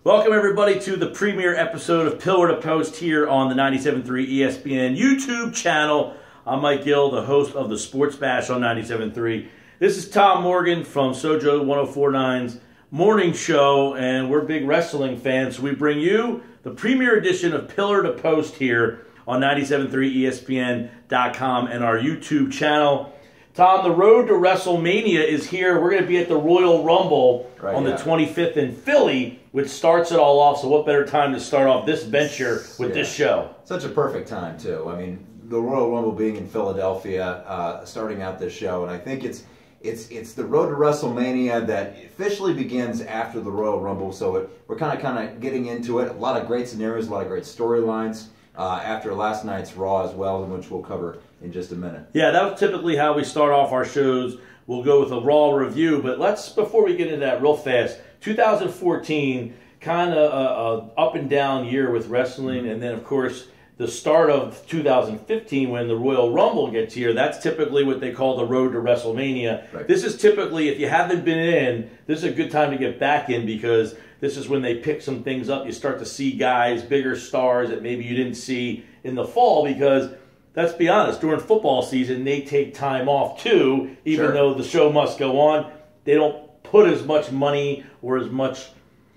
Welcome, everybody, to the premiere episode of Pillar to Post here on the 97.3 ESPN YouTube channel. I'm Mike Gill, the host of the Sports Bash on 97.3. This is Tom Morgan from Sojo 1049's morning show, and we're big wrestling fans. So we bring you the premiere edition of Pillar to Post here on 97.3ESPN.com and our YouTube channel. Tom, the road to WrestleMania is here. We're going to be at the Royal Rumble on the 25th in Philly, which starts it all off. So what better time to start off this venture with this show? Such a perfect time, too. I mean, the Royal Rumble being in Philadelphia, starting out this show, and I think it's the road to WrestleMania that officially begins after the Royal Rumble. So we're kind of getting into it. A lot of great scenarios, a lot of great storylines after last night's Raw as well, which we'll cover in just a minute. Yeah, that's typically how we start off our shows. We'll go with a Raw review, but before we get into that real fast, 2014, kind of an up and down year with wrestling, and then, of course, the start of 2015 when the Royal Rumble gets here, that's typically what they call the road to WrestleMania. Right. This is typically, if you haven't been in, this is a good time to get back in because this is when they pick some things up. You start to see guys, bigger stars that maybe you didn't see in the fall because, let's be honest, during football season, they take time off too, even though the show must go on. They don't put as much money or as much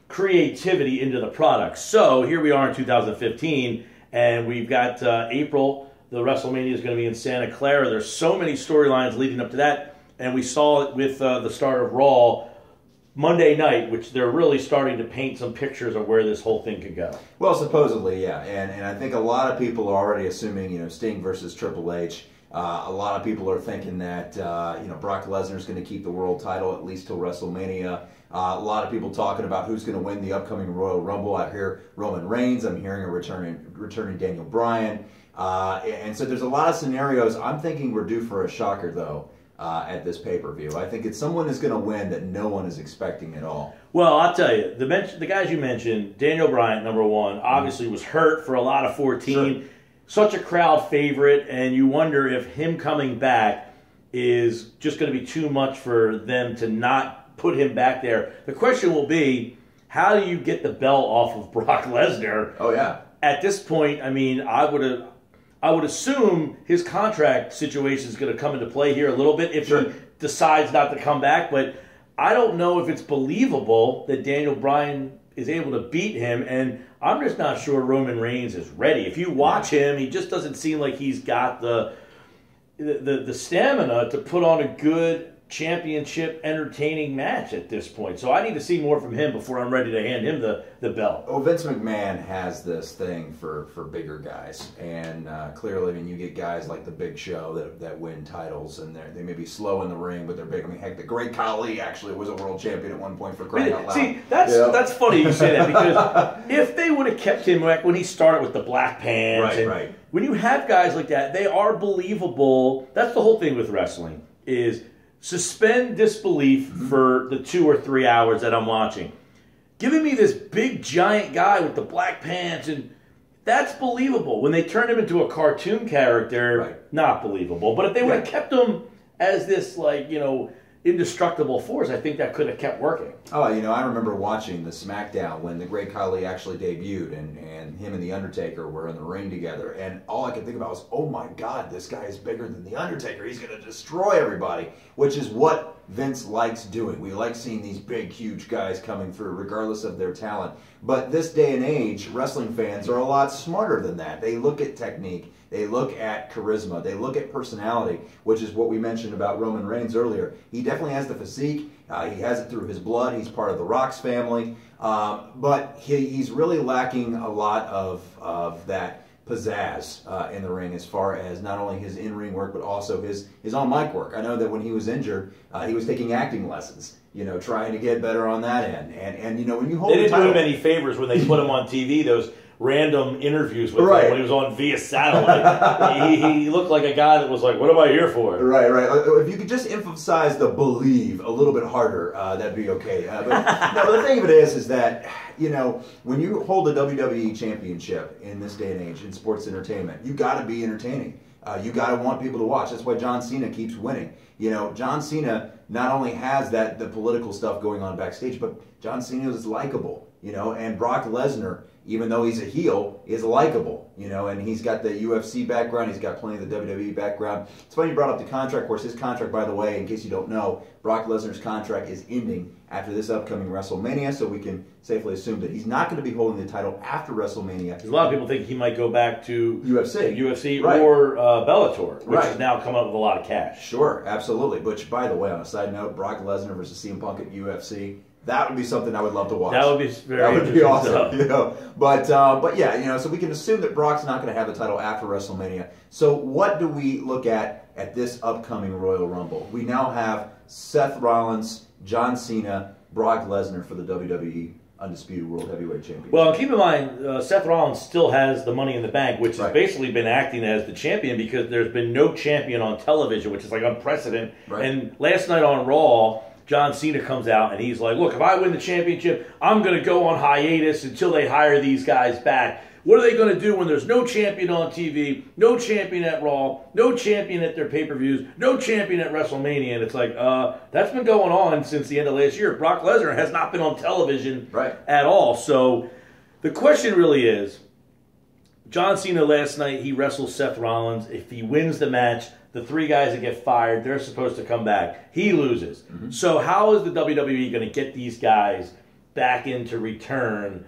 creativity into the product. So here we are in 2015, and we've got April. The WrestleMania is going to be in Santa Clara. There's so many storylines leading up to that, and we saw it with the start of Raw Monday night, which they're really starting to paint some pictures of where this whole thing could go. Well, supposedly, yeah, and I think a lot of people are already assuming, Sting versus Triple H. A lot of people are thinking that, Brock Lesnar is going to keep the world title at least till WrestleMania. A lot of people talking about who's going to win the upcoming Royal Rumble. I hear Roman Reigns. I'm hearing a returning Daniel Bryan. And so there's a lot of scenarios. I'm thinking we're due for a shocker, though, at this pay-per-view. I think someone is going to win that no one is expecting at all. Well, I'll tell you, the guys you mentioned, Daniel Bryan, number one, obviously was hurt for a lot of 14. Sure. Such a crowd favorite, and you wonder if him coming back is just going to be too much for them to not put him back there. The question will be, how do you get the belt off of Brock Lesnar? Oh, yeah. At this point, I mean, I would assume his contract situation is going to come into play here a little bit if he decides not to come back, but I don't know if it's believable that Daniel Bryan is able to beat him, and I'm just not sure Roman Reigns is ready. If you watch him, he just doesn't seem like he's got the stamina to put on a good championship entertaining match at this point. So I need to see more from him before I'm ready to hand him the belt. Well, Vince McMahon has this thing for bigger guys, and clearly, I mean, you get guys like the Big Show that win titles, and they may be slow in the ring, but they're big. I mean, heck, the Great Khali actually was a world champion at one point for crying out loud. See, that's funny you say that, because if they would have kept him back when he started with the black pants, right. When you have guys like that, they are believable. That's the whole thing with wrestling, is suspend disbelief for the 2 or 3 hours that I'm watching. Giving me this big giant guy with the black pants, and that's believable. When they turned him into a cartoon character, not believable. But if they would have kept him as this, indestructible force, I think that could have kept working. Oh, I remember watching the SmackDown when the Great Khali actually debuted, and him and The Undertaker were in the ring together, and all I could think about was, oh my God, this guy is bigger than The Undertaker. He's going to destroy everybody, which is what Vince likes doing. We like seeing these big, huge guys coming through, regardless of their talent. But this day and age, wrestling fans are a lot smarter than that. They look at technique. They look at charisma. They look at personality, which is what we mentioned about Roman Reigns earlier. He definitely has the physique. He has it through his blood. He's part of the Rock's family. But he's really lacking a lot of that pizzazz in the ring, as far as not only his in-ring work, but also his on-mic work. I know that when he was injured, he was taking acting lessons, trying to get better on that end. And when you hold They didn't do him any favors when they put him on TV, those random interviews with him when he was on via satellite. he looked like a guy that was like, what am I here for? Right. If you could just emphasize the believe a little bit harder, that'd be okay. But no, the thing of it is that, when you hold a WWE championship in this day and age in sports entertainment, you got to be entertaining. You got to want people to watch. That's why John Cena keeps winning. John Cena not only has the political stuff going on backstage, but John Cena is likable. and Brock Lesnar, even though he's a heel, is likable, and he's got the UFC background, he's got plenty of the WWE background. It's funny you brought up the contract. Of course, his contract, by the way, in case you don't know, Brock Lesnar's contract is ending after this upcoming WrestleMania, so we can safely assume that he's not going to be holding the title after WrestleMania. A lot of people think he might go back to UFC right. or Bellator, which right. is now coming up with a lot of cash. Sure, absolutely. Which, by the way, on a side note, Brock Lesnar versus CM Punk at UFC. That would be something I would love to watch. That would be very That would be awesome. Stuff. But yeah, so we can assume that Brock's not going to have the title after WrestleMania. So what do we look at this upcoming Royal Rumble? We now have Seth Rollins, John Cena, Brock Lesnar for the WWE Undisputed World Heavyweight Championship. Well, keep in mind, Seth Rollins still has the Money in the Bank, which right. has basically been acting as the champion because there's been no champion on television, which is like unprecedented. Right. And last night on Raw, John Cena comes out and he's like, look, if I win the championship, I'm going to go on hiatus until they hire these guys back. What are they going to do when there's no champion on TV, no champion at Raw, no champion at their pay-per-views, no champion at WrestleMania? And it's like, that's been going on since the end of last year. Brock Lesnar has not been on television right. at all. So the question really is, John Cena last night, he wrestles Seth Rollins. If he wins the match, the three guys that get fired, they're supposed to come back. He loses. Mm-hmm. So how is the WWE going to get these guys back into return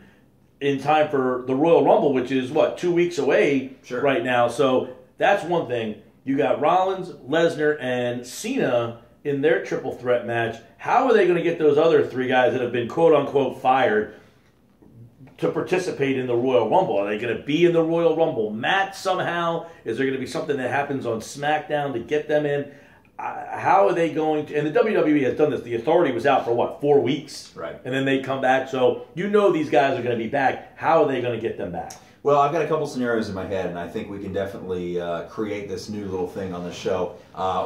in time for the Royal Rumble, which is, 2 weeks away sure. right now? So that's one thing. You got Rollins, Lesnar, and Cena in their triple threat match. How are they going to get those other three guys that have been quote-unquote fired to participate in the Royal Rumble? Are they going to be in the Royal Rumble match somehow? Is there going to be something that happens on SmackDown to get them in? How are they going to... And the WWE has done this. The Authority was out for, 4 weeks? Right. And then they come back. So these guys are going to be back. How are they going to get them back? Well, I've got a couple scenarios in my head, and I think we can definitely create this new little thing on the show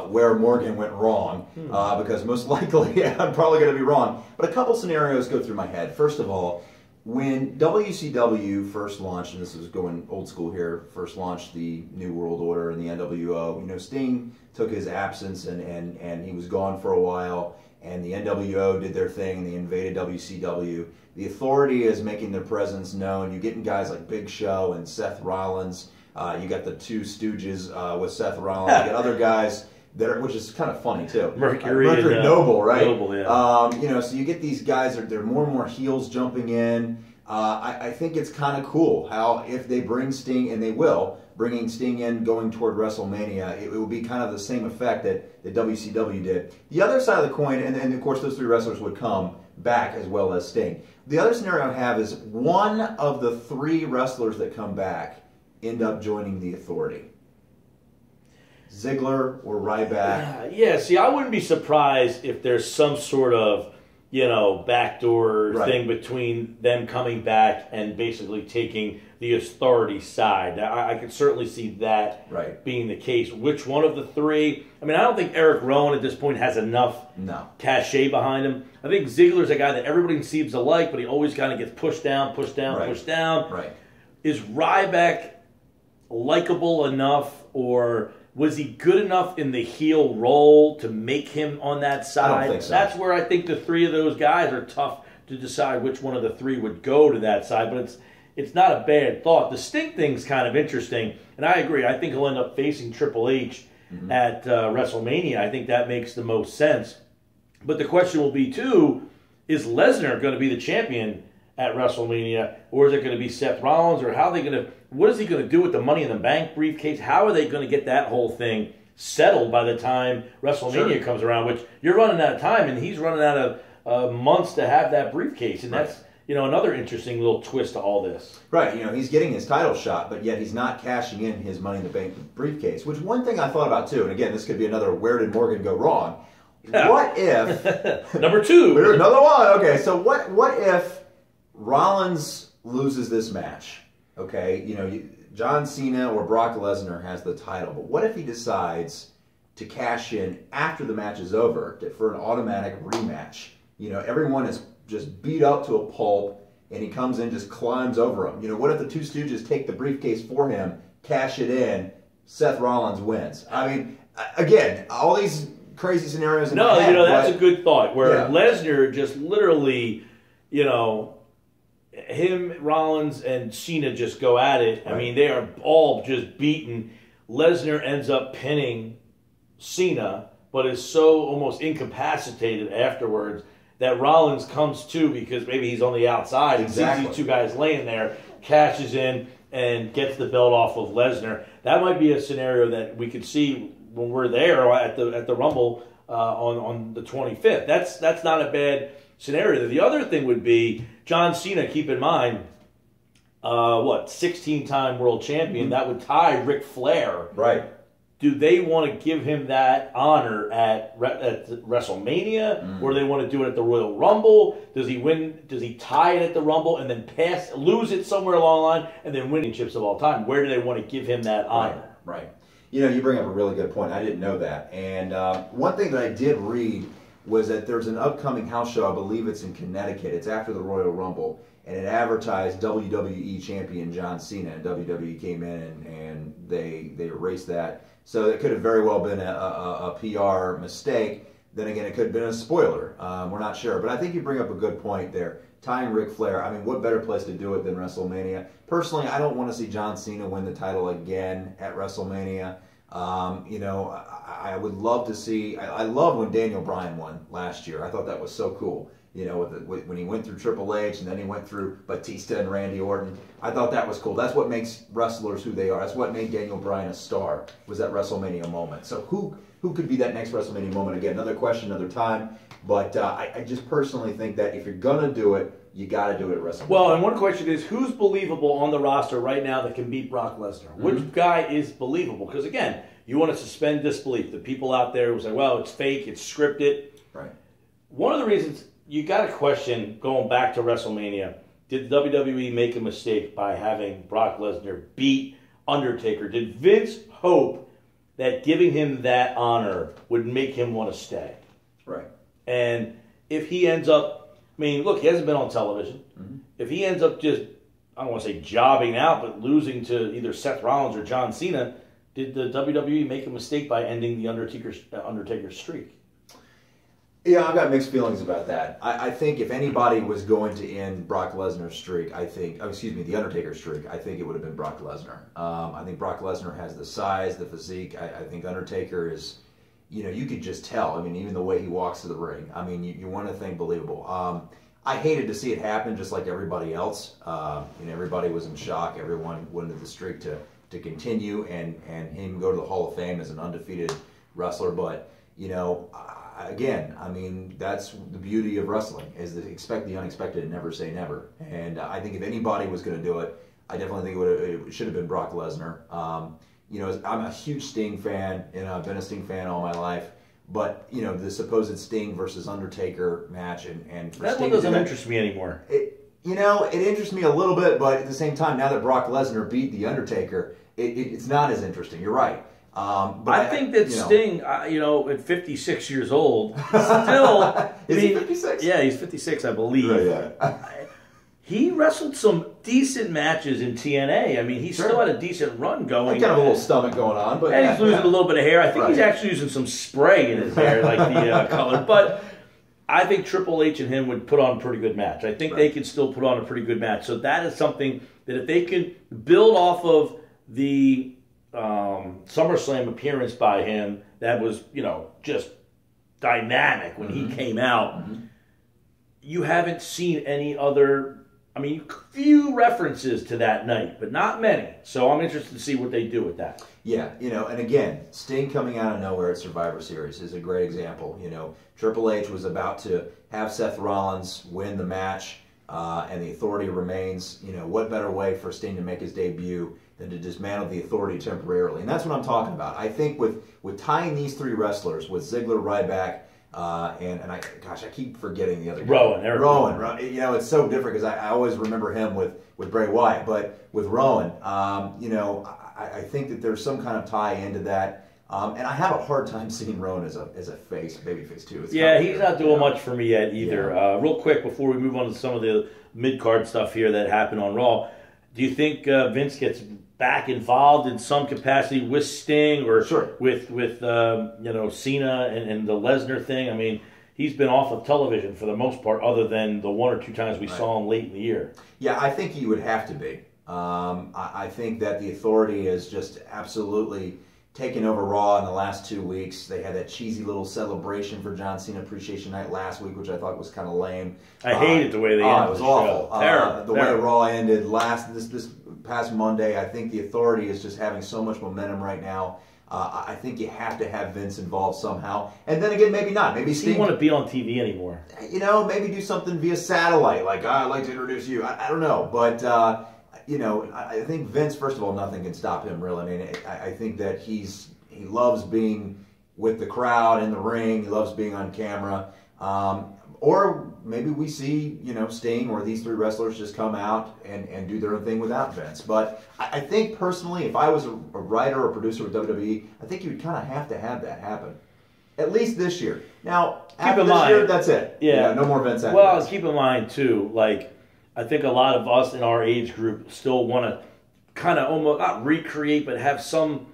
where Morgan went wrong, because most likely I'm probably going to be wrong. But a couple scenarios go through my head. First of all, when WCW first launched, and this is going old school here, first launched the New World Order and the NWO, Sting took his absence and he was gone for a while, and the NWO did their thing and they invaded WCW. The Authority is making their presence known. You're getting guys like Big Show and Seth Rollins. You got the two Stooges with Seth Rollins. You got other guys which is kind of funny too. Mercury Noble, right? Noble, yeah. So you get these guys, they're more and more heels jumping in. I think it's kind of cool how if they bring Sting, and they will, bringing Sting in going toward WrestleMania, it will be kind of the same effect that WCW did. The other side of the coin, and of course those three wrestlers would come back as well as Sting. The other scenario I have is one of the three wrestlers that come back end up joining the Authority. Ziggler or Ryback. Yeah, see, I wouldn't be surprised if there's some sort of, backdoor thing between them coming back and basically taking the Authority side. I could certainly see that being the case. Which one of the three? I mean, I don't think Eric Rowan at this point has enough cachet behind him. I think Ziggler's a guy that everybody seems to like, but he always kind of gets pushed down. Right. Is Ryback likable enough, or was he good enough in the heel role to make him on that side? I don't think so. That's where I think the three of those guys are tough to decide which one of the three would go to that side. But it's not a bad thought. The Sting thing's kind of interesting, and I agree. I think he'll end up facing Triple H at WrestleMania. I think that makes the most sense. But the question will be, too, is Lesnar going to be the champion at WrestleMania, or is it going to be Seth Rollins, or what is he going to do with the Money in the Bank briefcase? How are they going to get that whole thing settled by the time WrestleMania comes around, which you're running out of time, and he's running out of months to have that briefcase, and that's another interesting little twist to all this. Right, he's getting his title shot, but yet he's not cashing in his Money in the Bank briefcase, which one thing I thought about too, and again, this could be another where did Morgan go wrong? What if... Number two. There's another one. Okay, so what if Rollins loses this match? Okay, John Cena or Brock Lesnar has the title, but what if he decides to cash in after the match is over for an automatic rematch? Everyone is just beat up to a pulp, and he comes in, just climbs over them. What if the two Stooges take the briefcase for him, cash it in, Seth Rollins wins? I mean, again, all these crazy scenarios in my head, that's a good thought, where Lesnar just literally, him, Rollins, and Cena just go at it. Right. I mean, they are all just beaten. Lesnar ends up pinning Cena, but is so almost incapacitated afterwards that Rollins comes to because maybe he's on the outside and sees these two guys laying there, cashes in, and gets the belt off of Lesnar. That might be a scenario that we could see when we're there at the Rumble on the 25th. That's not a bad scenario. The other thing would be John Cena. Keep in mind, 16-time world champion. That would tie Ric Flair. Right. Do they want to give him that honor at WrestleMania, or do they want to do it at the Royal Rumble? Does he win? Does he tie it at the Rumble and then lose it somewhere along the line, and then win championships of all time? Where do they want to give him that honor? Right. You know, you bring up a really good point. I didn't know that. And one thing that I did read was that there's an upcoming house show. I believe it's in Connecticut. It's after the Royal Rumble. And it advertised WWE champion John Cena. And WWE came in and they erased that. So it could have very well been a PR mistake. Then again, it could have been a spoiler. We're not sure. But I think you bring up a good point there. Tying Ric Flair, I mean, what better place to do it than WrestleMania? Personally, I don't want to see John Cena win the title again at WrestleMania. You know, I would love to see, I love when Daniel Bryan won last year. I thought that was so cool. You know, when he went through Triple H and then he went through Batista and Randy Orton. I thought that was cool. That's what makes wrestlers who they are. That's what made Daniel Bryan a star, was that WrestleMania moment. So who could be that next WrestleMania moment again? Another question, another time. But I just personally think that if you're going to do it, you got to do it at WrestleMania. Well, and one question is, who's believable on the roster right now that can beat Brock Lesnar? Mm-hmm. Which guy is believable? Because, again, you want to suspend disbelief. The people out there who say, well, it's fake, it's scripted. Right. One of the reasons you got to question, going back to WrestleMania, did WWE make a mistake by having Brock Lesnar beat Undertaker? Did Vince hope that giving him that honor would make him want to stay? Right. And if he ends up, I mean, look, he hasn't been on television. Mm-hmm. If he ends up just, I don't want to say jobbing out, but losing to either Seth Rollins or John Cena, did the WWE make a mistake by ending the Undertaker's streak? Yeah, I've got mixed feelings about that. I think if anybody was going to end Brock Lesnar's streak, the Undertaker's streak, I think it would have been Brock Lesnar. I think Brock Lesnar has the size, the physique. I think Undertaker is, you know, you could just tell. I mean, even the way he walks to the ring. I mean, you want to think believable. I hated to see it happen, just like everybody else. Everybody was in shock. Everyone wanted the streak to continue and him go to the Hall of Fame as an undefeated wrestler. But, you know, again, I mean, that's the beauty of wrestling, is to expect the unexpected and never say never. And I think if anybody was going to do it, I definitely think it should have been Brock Lesnar. You know, I'm a huge Sting fan, and I've been a Sting fan all my life. But, you know, the supposed Sting versus Undertaker match, and for that Sting one doesn't interest me anymore. It interests me a little bit, but at the same time, now that Brock Lesnar beat the Undertaker, it's not as interesting. You're right. But I think that Sting, at 56 years old, still... Is he 56? Yeah, he's 56, I believe. Right, yeah. He wrestled some decent matches in TNA. I mean, he still had a decent run going. He's got a little stomach going on, but... And he's losing a little bit of hair. I think he's actually using some spray in his hair, like the color. But I think Triple H and him would put on a pretty good match. I think they can still put on a pretty good match. So that is something that if they can build off of the... SummerSlam appearance by him that was, just dynamic when he came out. Mm-hmm. You haven't seen any other, few references to that night, but not many. So I'm interested to see what they do with that. Yeah, and again, Sting coming out of nowhere at Survivor Series is a great example. Triple H was about to have Seth Rollins win the match, and the Authority remains. What better way for Sting to make his debut than to dismantle the Authority temporarily? And that's what I'm talking about. I think with tying these three wrestlers, with Ziggler, Ryback, and I keep forgetting the other guy. Rowan. It's so different because I always remember him with Bray Wyatt. But with Rowan, I think that there's some kind of tie into that. And I have a hard time seeing Rowan as a babyface too. He's not doing much for me yet either. Yeah. Real quick before we move on to some of the mid-card stuff here that happened on Raw, do you think Vince gets back involved in some capacity with Sting or with Cena and the Lesnar thing? he's been off of television for the most part, other than the 1 or 2 times we saw him late in the year. Yeah, I think he would have to be. I think that the Authority has just absolutely taken over Raw in the last 2 weeks. They had that cheesy little celebration for John Cena Appreciation Night last week, which I thought was kind of lame. I hated the way they ended it was the awful. show. Terrible. The way Raw ended this past Monday, I think the Authority is just having so much momentum right now. I think you have to have Vince involved somehow. And then again, maybe not. Maybe Steve... He want to be on TV anymore. You know, maybe do something via satellite. Like, I'd like to introduce you. I don't know. But, you know, I think Vince, first of all, nothing can stop him, really. I mean, I think that he loves being with the crowd in the ring. He loves being on camera. Or maybe we see, you know, Sting or these 3 wrestlers just come out and do their own thing without Vince. But I think personally, if I was a writer or producer with WWE, I think you would kind of have that happen. At least this year. Now, after this year, that's it. Yeah. No more Vince after Well, this. keep in mind, too, like, I think a lot of us in our age group still want to kind of almost, not recreate, but have some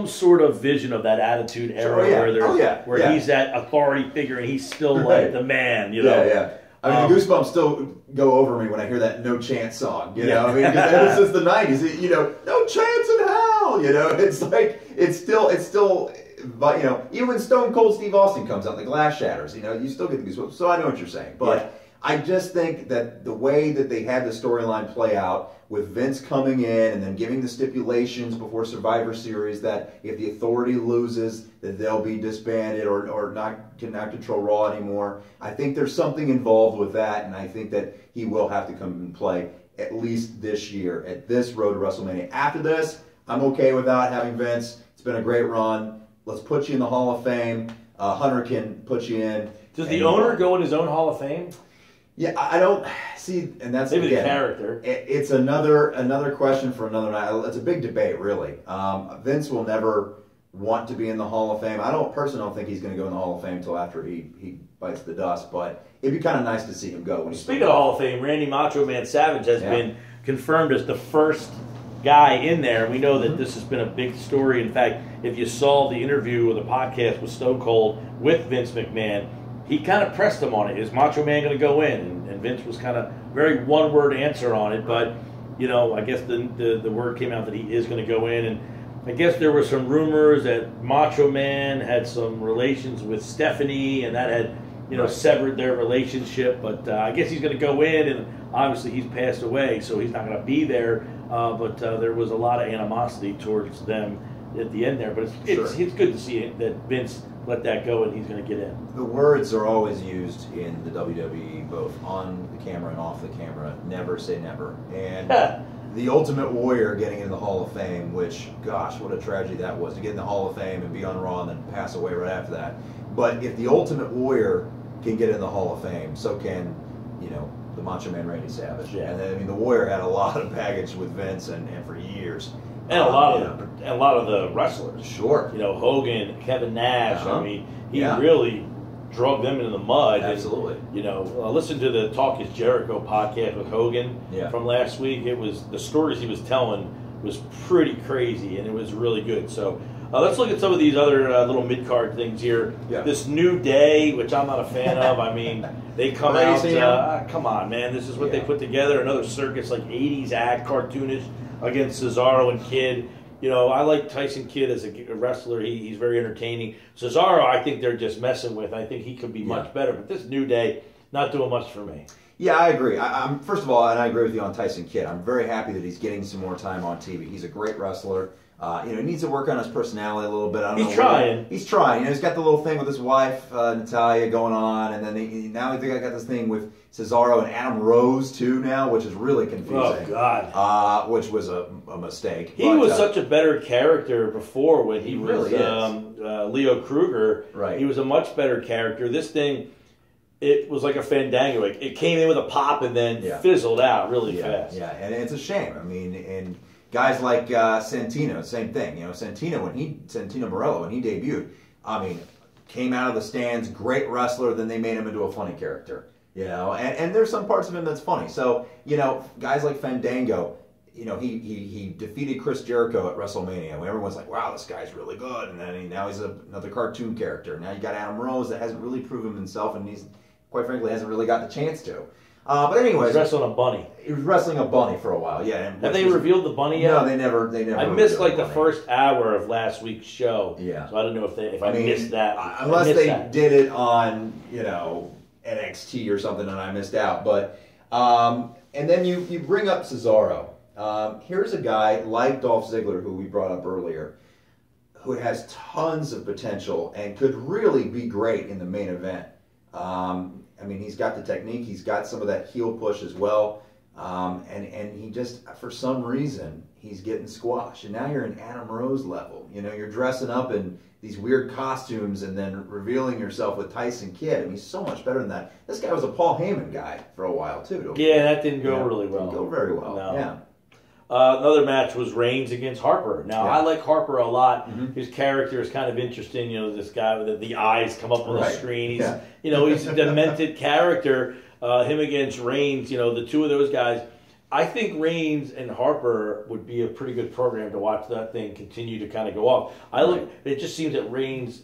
sort of vision of that Attitude Era where he's that authority figure and he's still like the man, you know? Yeah. I mean, the goosebumps still go over me when I hear that No Chance song, you know? I mean, because ever since the 90s, you know, no chance in hell, you know? It's like, it's still, but, you know, even when Stone Cold Steve Austin comes out, the glass shatters, you know, you still get the goosebumps. So I know what you're saying. But I just think that the way that they had the storyline play out, with Vince coming in and then giving the stipulations before Survivor Series that if the Authority loses, that they'll be disbanded or cannot control Raw anymore. I think there's something involved with that, and I think that he will have to come and play at least this year at this road to WrestleMania. After this, I'm okay without having Vince. It's been a great run. Let's put you in the Hall of Fame. Hunter can put you in. Does the owner go in his own Hall of Fame? Yeah, I don't see, and that's maybe again, the character. It's another question for another night. It's a big debate, really. Vince will never want to be in the Hall of Fame. I personally don't think he's going to go in the Hall of Fame until after he bites the dust. But it'd be kind of nice to see him go. When Speaking of Hall of Fame, Randy Macho Man Savage has been confirmed as the first guy in there. We know that this has been a big story. In fact, if you saw the interview or the podcast with Stone Cold with Vince McMahon, he kind of pressed him on it. Is Macho Man going to go in? And Vince was kind of very one-word answer on it. But, you know, I guess the word came out that he is going to go in. And I guess there were some rumors that Macho Man had some relations with Stephanie, and that had, you know, severed their relationship. But I guess he's going to go in, and obviously he's passed away, so he's not going to be there. But there was a lot of animosity towards them at the end there. But it's good to see that Vince let that go and he's going to get in. The words are always used in the WWE, both on the camera and off the camera. Never say never. And the Ultimate Warrior getting into the Hall of Fame, which, gosh, what a tragedy that was, to get in the Hall of Fame and be on Raw and then pass away right after that. But if the Ultimate Warrior can get in the Hall of Fame, so can, you know, the Macho Man Randy Savage. Yeah. And I mean, the Warrior had a lot of baggage with Vince and for years. And a lot of the wrestlers. Sure. You know, Hogan, Kevin Nash. I mean, he really drug them into the mud. Absolutely. And, you know, listen to the Talk Is Jericho podcast with Hogan from last week. It was, the stories he was telling was pretty crazy, and it was really good. So let's look at some of these other little mid-card things here. Yeah. This New Day, which I'm not a fan of. I mean, they come out. Come on, man. This is what they put together. Another circus, like 80s act, cartoonish, against Cesaro and Kidd. You know, I like Tyson Kidd as a wrestler. He's very entertaining. Cesaro, I think they're just messing with. I think he could be much better. But this New Day, not doing much for me. Yeah, I agree. I'm first of all, and I agree with you on Tyson Kidd. I'm very happy that he's getting some more time on TV. He's a great wrestler. You know, he needs to work on his personality a little bit. He's trying. He's trying. You know, he's got the little thing with his wife, Natalia, going on, and then now I think I got this thing with Cesaro and Adam Rose too now, which is really confusing. Oh God! Which was a mistake. He was such a better character before when he was really Leo Kruger. Right. He was a much better character. This thing, it was like a Fandango. It came in with a pop and then fizzled out really fast. Yeah, and it's a shame. I mean, and guys like Santino, same thing. You know, Santino Marella, when he debuted, I mean, came out of the stands, great wrestler. Then they made him into a funny character. You know, and there's some parts of him that's funny. So, you know, guys like Fandango, he defeated Chris Jericho at WrestleMania. When everyone's like, "Wow, this guy's really good," and then now he's another cartoon character. Now you got Adam Rose that hasn't really proven himself, and he's quite frankly hasn't really got the chance to. But anyways, he's wrestling a bunny. He was wrestling a bunny for a while. Yeah. Have they revealed the bunny yet? No, they never. I missed like the first hour of last week's show. Yeah. So I don't know if I missed that. Unless they did it on NXT or something, and I missed out. But and then you bring up Cesaro. Here's a guy like Dolph Ziggler, who we brought up earlier, who has tons of potential and could really be great in the main event. He's got the technique. He's got some of that heel push as well. And he just, for some reason, he's getting squashed. And now you're in Adam Rose level. You're dressing up in these weird costumes and then revealing yourself with Tyson Kidd. He's so much better than that. This guy was a Paul Heyman guy for a while, too. Yeah, that didn't go really well. Didn't go very well, no. Yeah. Another match was Reigns against Harper. Now, I like Harper a lot. Mm-hmm. His character is kind of interesting. This guy with the eyes come up on the screen. He's, yeah. He's a demented character. Him against Reigns, the two of those guys. I think Reigns and Harper would be a pretty good program to watch that thing continue to kind of go off. It just seems that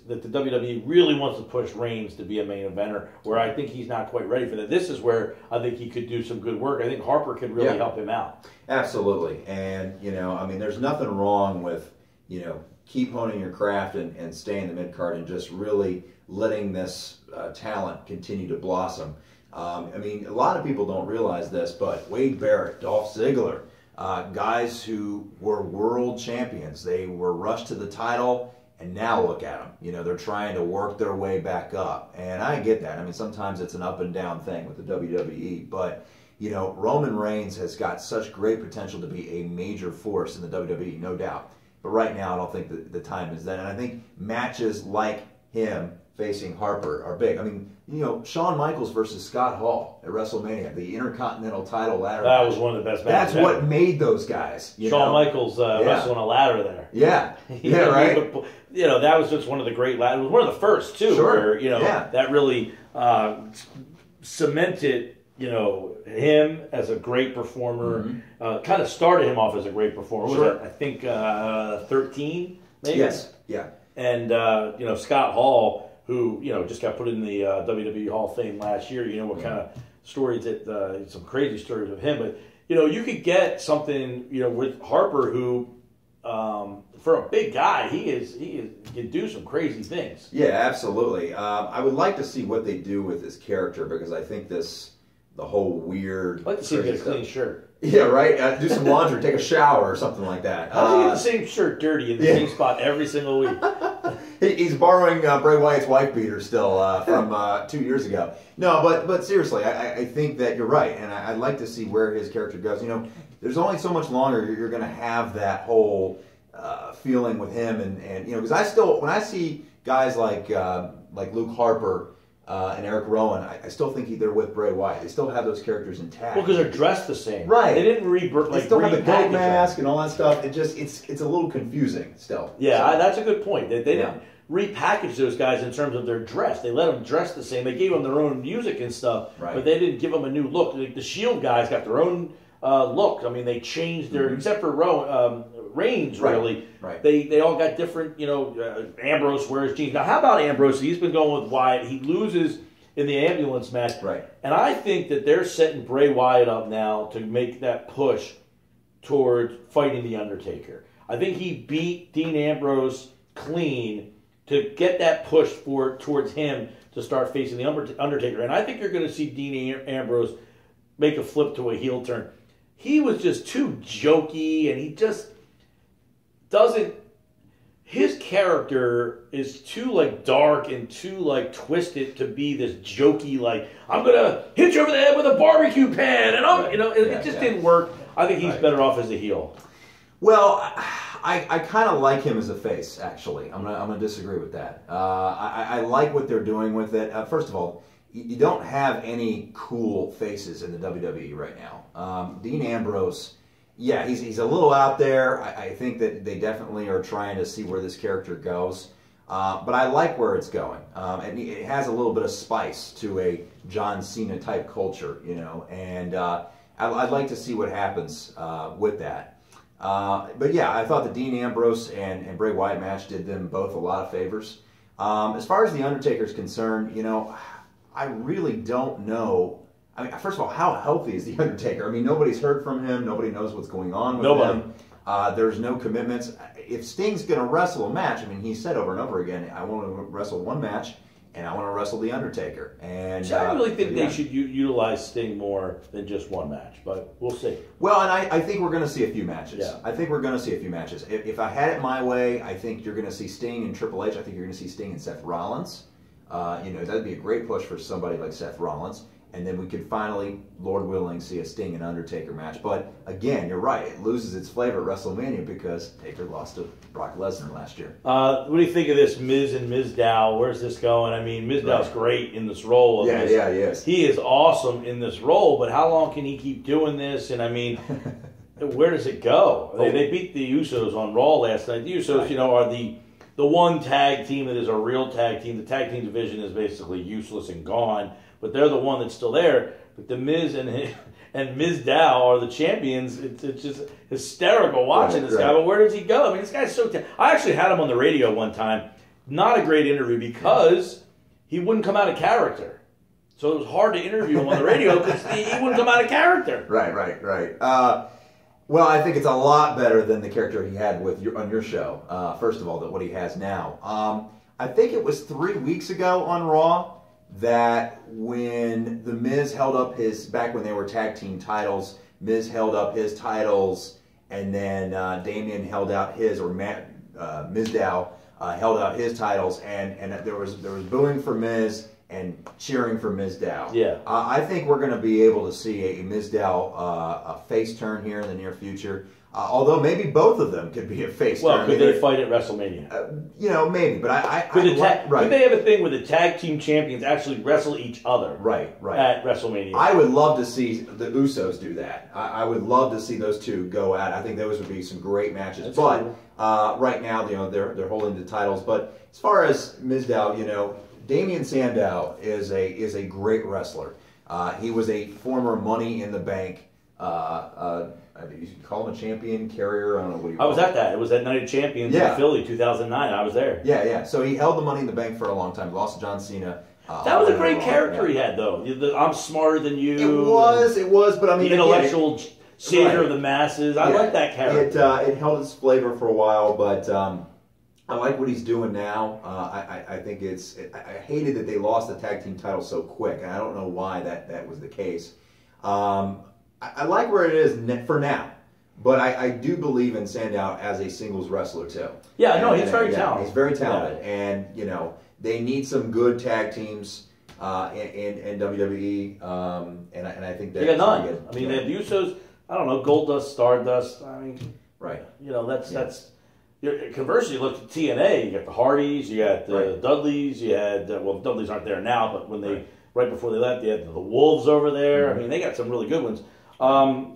that the WWE really wants to push Reigns to be a main eventer, where I think he's not quite ready for that. This is where I think he could do some good work. I think Harper could really help him out. Absolutely. And, there's nothing wrong with, keep honing your craft and stay in the mid-card and just really letting this talent continue to blossom. A lot of people don't realize this, but Wade Barrett, Dolph Ziggler, guys who were world champions, they were rushed to the title, and now look at them. They're trying to work their way back up. And I get that. Sometimes it's an up and down thing with the WWE, but Roman Reigns has got such great potential to be a major force in the WWE, no doubt. But right now, I don't think the time is that. And I think matches like him facing Harper are big. Shawn Michaels versus Scott Hall at WrestleMania, the Intercontinental title ladder match. That was one of the best matches. That's what made those guys. Shawn Michaels wrestling a ladder there. Yeah. Yeah, right. That was just one of the great ladders. It was one of the first, too, where, that really cemented, him as a great performer. Mm-hmm. Kind of started him off as a great performer. Was it, I think, 13, maybe? Yes. Yeah. And, Scott Hall, who, just got put in the WWE Hall of Fame last year, what kind of stories some crazy stories of him. But, you could get something, with Harper who, for a big guy, he can do some crazy things. Yeah, absolutely. I would like to see what they do with his character, because I think the whole weird... I'd like to see him get a clean shirt. Yeah, right? Do some laundry, take a shower or something like that. How does he get the same shirt dirty in the same spot every single week? He's borrowing Bray Wyatt's wife beater still from 2 years ago. No, but seriously, I think that you're right, and I'd like to see where his character goes. There's only so much longer you're going to have that whole feeling with him, and because when I see guys like Luke Harper and Eric Rowan, I still think they're with Bray Wyatt. They still have those characters intact. Well, because they're dressed the same. Right. They didn't they still have the goat mask and all that stuff. It's a little confusing still. Yeah, that's a good point. They didn't repackage those guys in terms of their dress. They let them dress the same. They gave them their own music and stuff, but they didn't give them a new look. Like the Shield guys got their own look. They changed their, except for Reigns, really. Right. They all got different, Ambrose wears jeans. Now, how about Ambrose? He's been going with Wyatt. He loses in the ambulance match. Right. And I think that they're setting Bray Wyatt up now to make that push toward fighting The Undertaker. I think he beat Dean Ambrose clean to get that push towards him to start facing The Undertaker. And I think you're going to see Dean Ambrose make a flip to a heel turn. He was just too jokey, and he just doesn't... His character is too dark and too twisted to be this jokey I'm gonna hit you over the head with a barbecue pan, and it just didn't work. I think he's better off as a heel. Well, I kind of like him as a face. Actually, I'm gonna disagree with that. I like what they're doing with it. First of all, you don't have any cool faces in the WWE right now. Dean Ambrose. Yeah, he's a little out there. I think that they definitely are trying to see where this character goes. But I like where it's going. And it has a little bit of spice to a John Cena type culture, and I'd like to see what happens with that. But yeah, I thought the Dean Ambrose and Bray Wyatt match did them both a lot of favors. As far as the Undertaker's concerned, I really don't know. I mean, first of all, how healthy is the Undertaker? I mean, nobody's heard from him. Nobody knows what's going on with him. There's no commitments. If Sting's going to wrestle a match, I mean, he said over and over again, I want to wrestle one match, and I want to wrestle the Undertaker. And I really think they should utilize Sting more than just one match, but we'll see. Well, and I think we're going to see a few matches. Yeah. I think we're going to see a few matches. If I had it my way, I think you're going to see Sting and Triple H. I think you're going to see Sting and Seth Rollins. That'd be a great push for somebody like Seth Rollins. And then we could finally, Lord willing, see a Sting and Undertaker match. But again, you're right. It loses its flavor at WrestleMania because Taker lost to Brock Lesnar last year. What do you think of this Miz and Mizdow? Where's this going? I mean, Mizdow's great in this role. Yeah, he is. He is awesome in this role, but how long can he keep doing this? And I mean, where does it go? They beat the Usos on Raw last night. The Usos, are the one tag team that is a real tag team. The tag team division is basically useless and gone. But they're the one that's still there. But the Miz and Mizdow are the champions. It's just hysterical watching this guy. But where does he go? I mean, this guy's so I actually had him on the radio one time. Not a great interview because he wouldn't come out of character. So it was hard to interview him on the radio because he wouldn't come out of character. Right. Well, I think it's a lot better than the character he had on your show. First of all, than what he has now. I think it was 3 weeks ago on Raw that when the Miz held up back when they were tag team titles, Miz held up his titles, and then Damian held out his, or Mizdow held out his titles, and there was booing for Miz and cheering for Mizdow. Yeah. I think we're going to be able to see a Mizdow a face turn here in the near future. Although maybe both of them could be a face turn. Well, could they fight at WrestleMania? Maybe, but could they have a thing where the tag team champions actually wrestle each other? Right. At WrestleMania. I would love to see the Usos do that. I would love to see those two go at it. I think those would be some great matches. That's but cool. Right now, they're holding the titles. But as far as Mizdow, Damian Sandow is a great wrestler. He was a former Money in the Bank. You call him a champion carrier. I don't know what you. I was at that. It was that Night of Champions in Philly, 2009. I was there. Yeah. So he held the Money in the Bank for a long time. Lost to John Cena. That was a great character he had, though. I'm smarter than you. It was, but I mean, the intellectual savior of the masses. I like that character. It held its flavor for a while, but I like what he's doing now. I think I hated that they lost the tag team title so quick, and I don't know why that was the case. I like where it is for now, but I do believe in Sandow as a singles wrestler too. Yeah, he's very talented. He's very talented, and they need some good tag teams in WWE, and I think they got none. I mean, they have Usos. I don't know, Goldust, Stardust. I mean, right. That's. Conversely, you look at TNA. You got the Hardys. You got the Dudleys. You had the Dudleys aren't there now, but when they right before they left, they had the Wolves over there. I mean, they got some really good ones.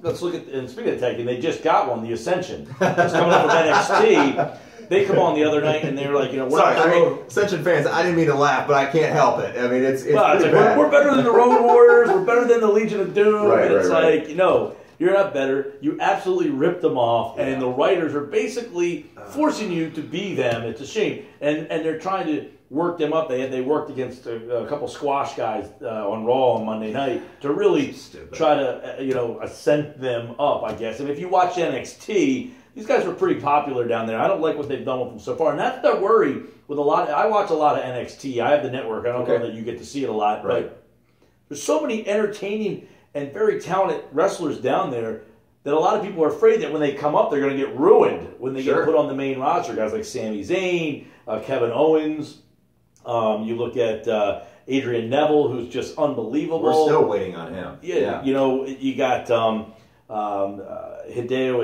Let's look at, and speaking of tag team, they just got one, the Ascension. It's coming up with NXT. They come on the other night and they're like, Ascension fans, I didn't mean to laugh, but I can't help it. I mean, it's like, we're better than the Road Warriors. We're better than the Legion of Doom. You're not better. You absolutely ripped them off, and the writers are basically forcing you to be them. It's a shame, and they're trying to work them up. They worked against a couple squash guys on Raw on Monday night to really try to ascend them up, I guess. And if you watch NXT, these guys were pretty popular down there. I don't like what they've done with them so far, and that's the worry with a lot. I watch a lot of NXT. I have the network. I don't know that you get to see it a lot, but there's so many entertaining and very talented wrestlers down there that a lot of people are afraid that when they come up, they're going to get ruined when they get put on the main roster. Guys like Sami Zayn, Kevin Owens. You look at Adrian Neville, who's just unbelievable. We're still waiting on him. Yeah. You got Hideo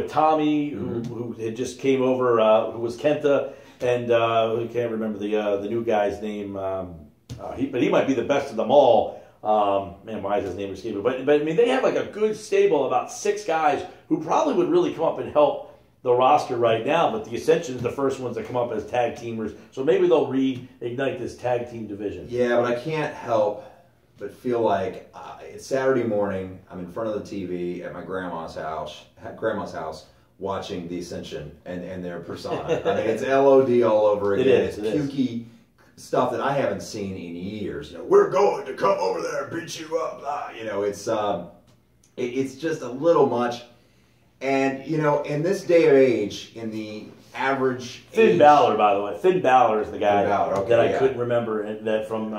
Itami, who had just came over, who was Kenta, and I can't remember the new guy's name. But he might be the best of them all. Why is his name escaping? But I mean, they have like a good stable, about 6 guys who probably would really come up and help the roster right now. But the Ascension's the first ones that come up as tag teamers, so maybe they'll reignite this tag team division. Yeah, but I can't help but feel like it's Saturday morning. I'm in front of the TV at my grandma's house, watching the Ascension and their persona. I mean, it's LOD all over again. It's kooky stuff that I haven't seen in years. You know, we're going to come over there and beat you up. You know, it's just a little much. And you know, in this day and age, in the average Finn Balor, by the way, Finn Balor is the guy that I couldn't remember that from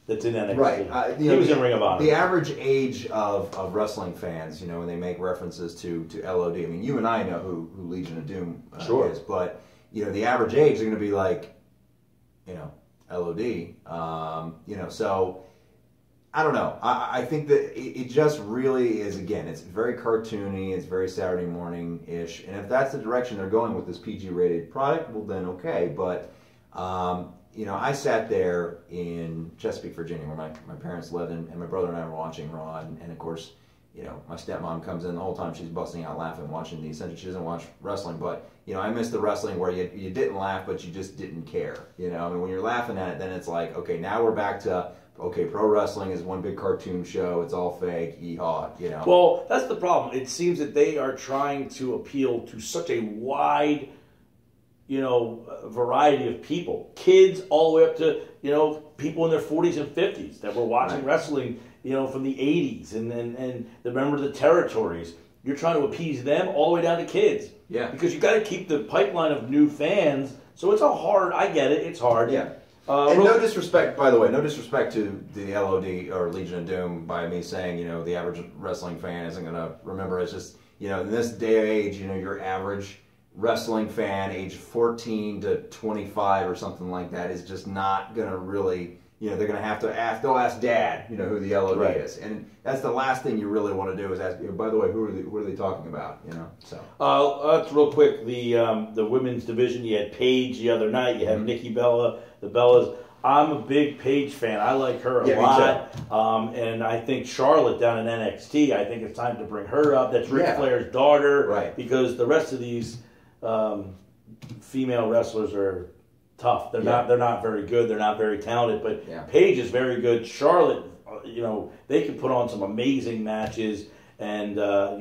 that's in NXT. Right, he was in Ring of Honor. The average age of wrestling fans, you know, when they make references to LOD. I mean, you and I know who Legion of Doom is, but you know, the average age is going to be like, you know, LOD. You know, so I don't know. I think that it just really is, again, it's very cartoony, it's very Saturday morning-ish, and if that's the direction they're going with this PG-rated product, well then okay, but you know, I sat there in Chesapeake, Virginia, where my parents lived, and my brother and I were watching Raw, and of course, you know, my stepmom comes in the whole time, she's busting out laughing, watching the Ascension. She doesn't watch wrestling, but, you know, I miss the wrestling where you didn't laugh, but you just didn't care, you know? I mean, when you're laughing at it, then it's like, okay, now we're back to, okay, pro wrestling is one big cartoon show, it's all fake, yeehaw, you know? Well, that's the problem. It seems that they are trying to appeal to such a wide, you know, variety of people. Kids all the way up to, you know, people in their 40s and 50s that were watching wrestling, you know, from the 80s and remember the territories. You're trying to appease them all the way down to kids. Yeah. Because you got to keep the pipeline of new fans. So it's a hard, I get it, it's hard. Yeah. And no disrespect, by the way, no disrespect to the LOD or Legion of Doom by me saying, you know, the average wrestling fan isn't going to remember. It's just, you know, in this day and age, you know, your average wrestling fan, age 14 to 25 or something like that, is just not going to really, you know, they're going to have to ask, they'll ask dad, you know, who the LOD is. And that's the last thing you really want to do is ask, by the way, what are they talking about, you know? So. That's real quick, the women's division, you had Paige the other night, you had Nikki Bella, the Bellas. I'm a big Paige fan. I like her a lot. And I think Charlotte down in NXT, I think it's time to bring her up. That's Ric Flair's daughter. Right. Because the rest of these female wrestlers are tough. They're not very good. They're not very talented. But Paige is very good. Charlotte, you know, they can put on some amazing matches. And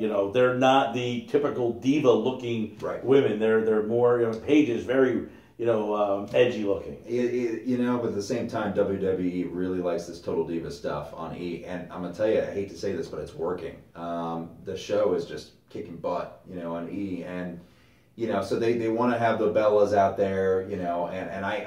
you know, they're not the typical diva-looking women. They're more. You know, Paige is very, you know, edgy looking. You know, but at the same time, WWE really likes this Total Diva stuff on E. And I'm gonna tell you, I hate to say this, but it's working. The show is just kicking butt, you know, on E. And you know, so they want to have the Bellas out there, you know, and I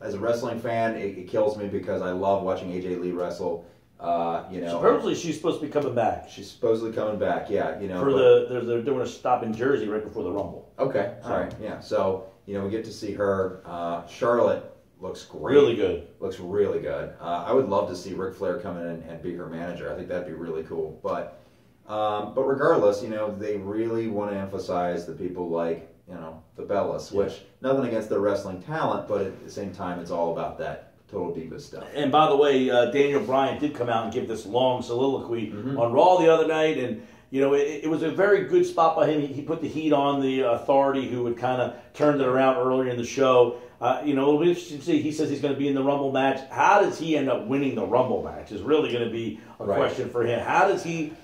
as a wrestling fan, it kills me because I love watching AJ Lee wrestle. You know, supposedly she's supposed to be coming back. She's supposedly coming back, yeah. You know, for they're doing a stop in Jersey right before the Rumble. Okay, all right, yeah. So you know, we get to see her. Charlotte looks great. Really good. Looks really good. I would love to see Ric Flair come in and be her manager. I think that'd be really cool. But regardless, you know, they really want to emphasize the people like, you know, the Bellas, which, nothing against their wrestling talent, but at the same time, it's all about that Total Diva stuff. And by the way, Daniel Bryan did come out and give this long soliloquy on Raw the other night, and you know, it was a very good spot by him. He put the heat on the Authority, who had kind of turned it around earlier in the show. You know, it'll be interesting to see. He says he's going to be in the Rumble match. How does he end up winning the Rumble match is really going to be a question for him. How does he,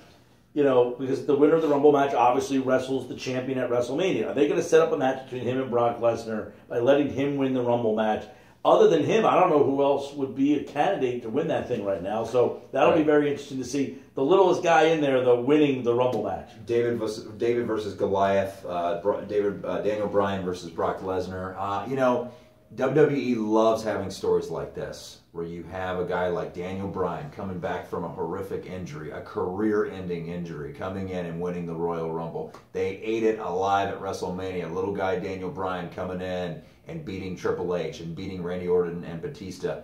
you know, because the winner of the Rumble match obviously wrestles the champion at WrestleMania. Are they going to set up a match between him and Brock Lesnar by letting him win the Rumble match? Other than him, I don't know who else would be a candidate to win that thing right now. So that'll be very interesting to see. The littlest guy in there, winning the Rumble match. David versus Goliath. Daniel Bryan versus Brock Lesnar. You know, WWE loves having stories like this, where you have a guy like Daniel Bryan coming back from a horrific injury, a career-ending injury, coming in and winning the Royal Rumble. They ate it alive at WrestleMania. Little guy Daniel Bryan coming in and beating Triple H and beating Randy Orton and Batista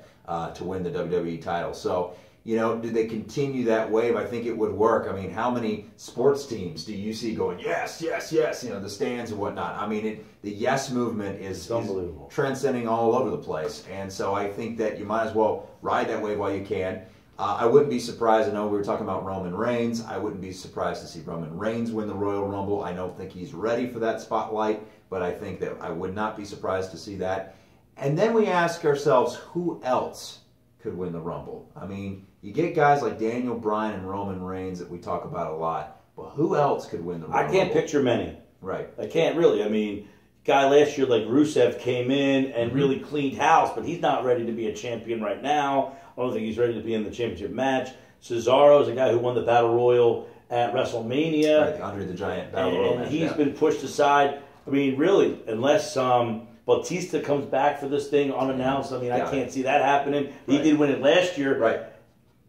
to win the WWE title. So, you know, do they continue that wave? I think it would work. I mean, how many sports teams do you see going, yes, yes, yes, you know, the stands and whatnot? I mean, the yes movement is unbelievable, transcending all over the place. And so I think that you might as well ride that wave while you can. I wouldn't be surprised. I know we were talking about Roman Reigns. I wouldn't be surprised to see Roman Reigns win the Royal Rumble. I don't think he's ready for that spotlight, but I think that I would not be surprised to see that. And then we ask ourselves, who else could win the Rumble? I mean, you get guys like Daniel Bryan and Roman Reigns that we talk about a lot, but who else could win the Rumble? I can't picture many. Right. I can't really. I mean, guy last year like Rusev came in and really cleaned house, but he's not ready to be a champion right now. I don't think he's ready to be in the championship match. Cesaro is a guy who won the Battle Royal at WrestleMania. Right, the Andre the Giant Battle Royal match. And he's been pushed aside. I mean, really, unless Batista comes back for this thing unannounced, I mean, I can't see that happening. He did win it last year. Right.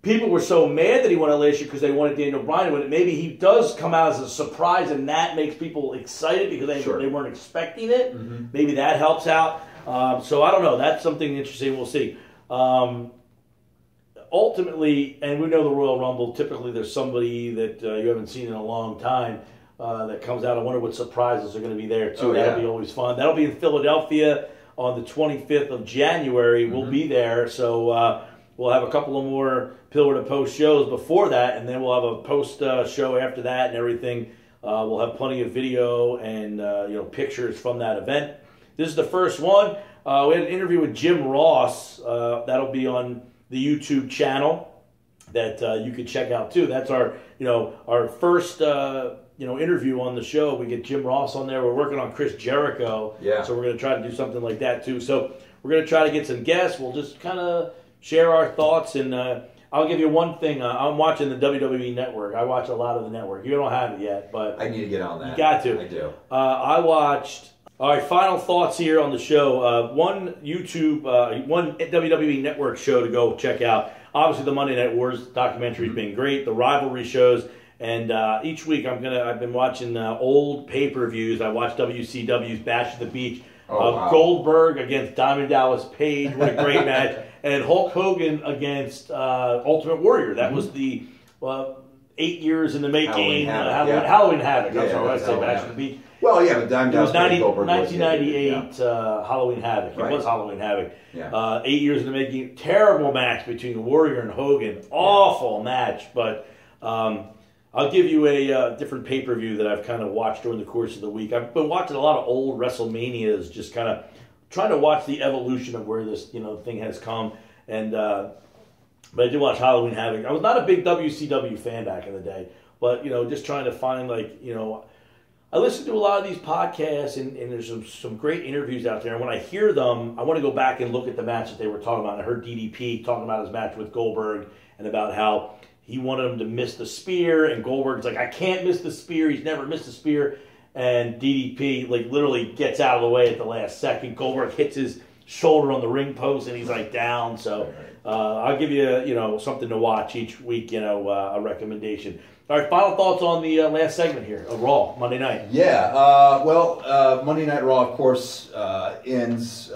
People were so mad that he won it last year because they wanted Daniel Bryan to win it. Maybe he does come out as a surprise, and that makes people excited because they weren't expecting it. Mm-hmm. Maybe that helps out. So I don't know. That's something interesting. We'll see. Ultimately, and we know the Royal Rumble, typically there's somebody that you haven't seen in a long time that comes out. I wonder what surprises are going to be there, too. That'll be always fun. That'll be in Philadelphia on the 25th of January. We'll be there. So we'll have a couple of more Pillar to Post shows before that, and then we'll have a post show after that and everything. We'll have plenty of video and pictures from that event. This is the first one. We had an interview with Jim Ross. That'll be on the YouTube channel that you could check out too. That's our first interview on the show. We get Jim Ross on there. We're working on Chris Jericho. Yeah. So we're going to try to do something like that too. So we're going to try to get some guests. We'll just kind of share our thoughts, and I'll give you one thing. I'm watching the WWE Network. I watch a lot of the network. You don't have it yet, but I need to get on that. You got to. I do. I watched. All right, final thoughts here on the show. One WWE Network show to go check out. Obviously, the Monday Night Wars documentary has been great. The rivalry shows, and each week I've been watching old pay-per-views. I watched WCW's Bash at the Beach. Wow. Goldberg against Diamond Dallas Page. What a great match. And Hulk Hogan against Ultimate Warrior. That was the 8 years in the making. Halloween Havoc. That's what I say. Bash at the Beach. Well, yeah, but Diamond Dallas Page. It was 1998 Halloween Havoc. It was Halloween Havoc. Yeah. 8 years in the making. Terrible match between Warrior and Hogan. Awful match. But I'll give you a different pay-per-view that I've kind of watched during the course of the week. I've been watching a lot of old WrestleManias, just kind of trying to watch the evolution of where this thing has come. And but I did watch Halloween Havoc. I was not a big WCW fan back in the day, but just trying to find I listen to a lot of these podcasts, and there's some great interviews out there. And when I hear them, I want to go back and look at the match that they were talking about. I heard DDP talking about his match with Goldberg and about how he wanted him to miss the spear, and Goldberg's like, I can't miss the spear. He's never missed a spear. And DDP literally gets out of the way at the last second. Goldberg hits his shoulder on the ring post, and he's down. So I'll give you something to watch each week. A recommendation. All right, final thoughts on the last segment here of Raw Monday night. Yeah, Monday Night Raw, of course, ends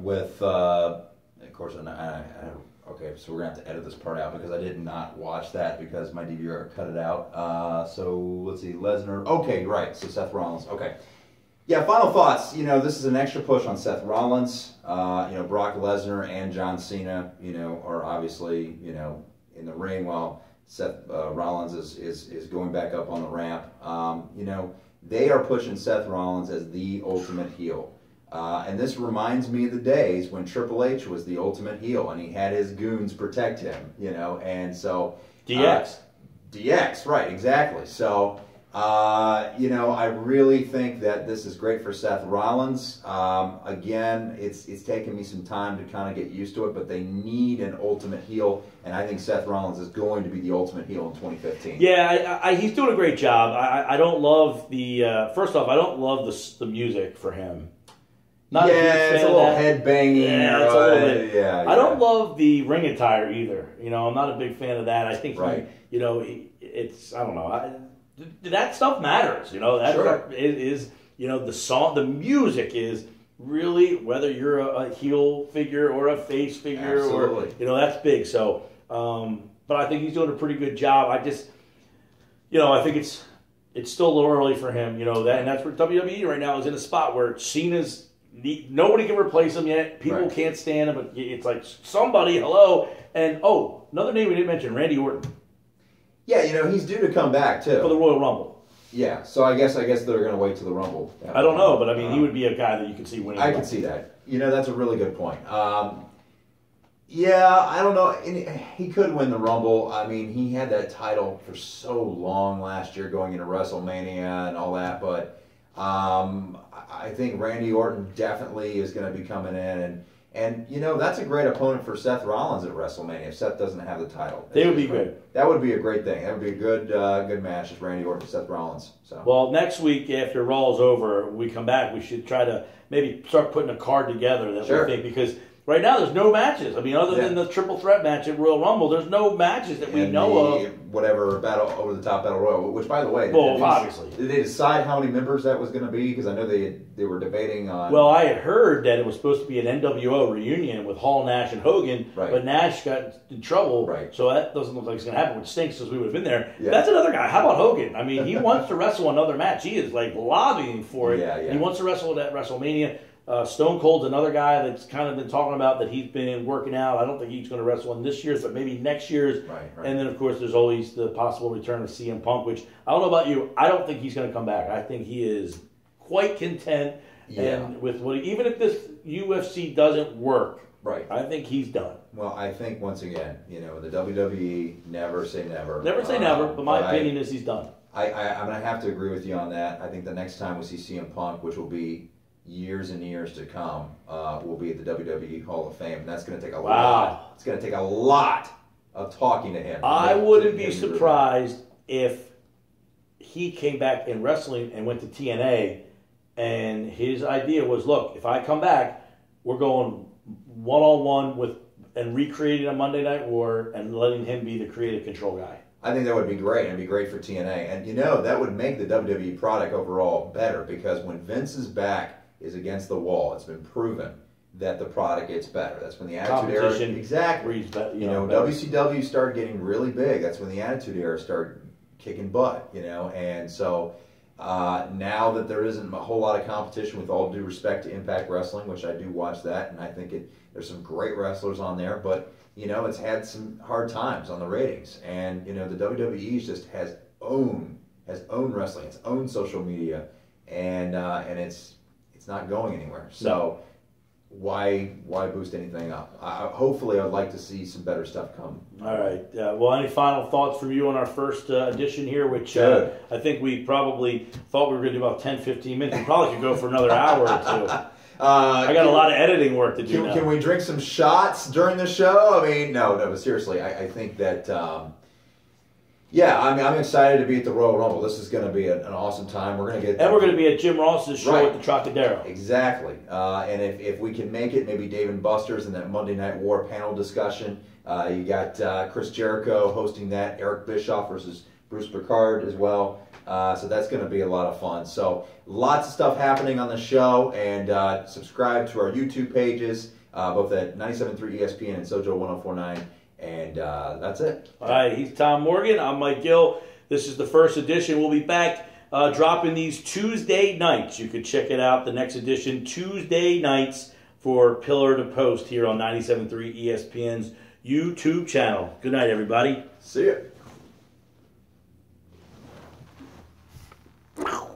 with, of course, okay, so we're going to have to edit this part out because I did not watch that because my DVR cut it out. So let's see, Lesnar. Okay, right, so Seth Rollins. Okay. Yeah, final thoughts. This is an extra push on Seth Rollins. Brock Lesnar and John Cena, are obviously, in the ring while Seth Rollins is going back up on the ramp. They are pushing Seth Rollins as the ultimate heel. And this reminds me of the days when Triple H was the ultimate heel and he had his goons protect him, and so... DX. DX, right, exactly. So, I really think that this is great for Seth Rollins. Again, it's taken me some time to kind of get used to it, but they need an ultimate heel, and I think Seth Rollins is going to be the ultimate heel in 2015. Yeah, he's doing a great job. I don't love the... first off, I don't love the music for him. It's a little head banging. Yeah, it's a little bit. Yeah, I don't love the ring attire either. I'm not a big fan of that. I think it's I don't know. That stuff matters. That stuff is the song, the music is really, whether you're a heel figure or a face figure. Absolutely. Or that's big. So, but I think he's doing a pretty good job. I just, I think it's still a little early for him. And that's where WWE right now is in a spot where Cena's. Nobody can replace him yet. People can't stand him, but it's like somebody, hello. And, another name we didn't mention, Randy Orton. Yeah, he's due to come back, too. For the Royal Rumble. Yeah, so I guess they're going to wait till the Rumble. I don't know, but I mean, he would be a guy that you could see winning. I could see that. That's a really good point. Yeah, I don't know. He could win the Rumble. I mean, he had that title for so long last year going into WrestleMania and all that, but I think Randy Orton definitely is going to be coming in, and you know, that's a great opponent for Seth Rollins at WrestleMania if Seth doesn't have the title. They would be good. That would be a great thing. That would be a good match, just Randy Orton and Seth Rollins. So. Well, next week after Raw's over, we come back, we should try to maybe start putting a card together that we think, because right now there's no matches. I mean, other than the triple threat match at Royal Rumble, there's no matches that we know of. Whatever battle over the top battle royal, which by the way, obviously, did they decide how many members that was going to be? Because I know they were debating on. Well, I had heard that it was supposed to be an NWO reunion with Hall, Nash, and Hogan, but Nash got in trouble, so that doesn't look like it's going to happen, which stinks because we would have been there. Yeah. That's another guy. How about Hogan? I mean, he wants to wrestle another match. He is like lobbying for it. Yeah. He wants to wrestle at WrestleMania. Stone Cold's another guy that's kind of been talking about that he's been working out. I don't think he's going to wrestle in this year's, but maybe next year's. Right. And then, of course, there's always the possible return of CM Punk, which I don't know about you. I don't think he's going to come back. I think he is quite content. Yeah. And with even if this UFC doesn't work, I think he's done. Well, I think, once again, you know, the WWE, never say never. Never say never, but my opinion is he's done. I'm going to have to agree with you on that. I think the next time we see CM Punk, which will be years and years to come, will be at the WWE Hall of Fame, and that's going to take a lot. It's going to take a lot of talking to him. I wouldn't be surprised if he came back in wrestling and went to TNA, and his idea was, look, if I come back, we're going one-on-one with and recreating a Monday Night War and letting him be the creative control guy. I think that would be great. It'd be great for TNA, and you know, that would make the WWE product overall better, because when Vince's back is against the wall, it's been proven that the product gets better. That's when the Attitude Era... Exactly. WCW started getting really big. That's when the Attitude Era started kicking butt, you know. And so now that there isn't a whole lot of competition, with all due respect to Impact Wrestling, which I do watch that, and I think there's some great wrestlers on there, but, you know, it's had some hard times on the ratings. And, you know, the WWE just has owned wrestling, its own social media, and it's not going anywhere. So why boost anything up? Hopefully, I'd like to see some better stuff come. All right. Well, any final thoughts from you on our first edition here, which I think we probably thought we were going to do about 10, 15 minutes. We probably could go for another hour or two. I got a lot of editing work to do now. Can we drink some shots during the show? I mean, no, but seriously, I think that... yeah, I mean, I'm excited to be at the Royal Rumble. This is going to be an awesome time. We're going to be at Jim Ross's show at the Trocadero. Exactly. And if we can make it, maybe Dave and Buster's in that Monday Night War panel discussion. You got Chris Jericho hosting that, Eric Bischoff versus Bruce Picard as well. So that's going to be a lot of fun. So lots of stuff happening on the show, and subscribe to our YouTube pages, both at 97.3 ESPN and Sojo 104.9. And that's it. All right, he's Tom Morgan. I'm Mike Gill. This is the first edition. We'll be back dropping these Tuesday nights. You could check it out, the next edition, Tuesday nights for Pillar to Post here on 97.3 ESPN's YouTube channel. Good night, everybody. See ya.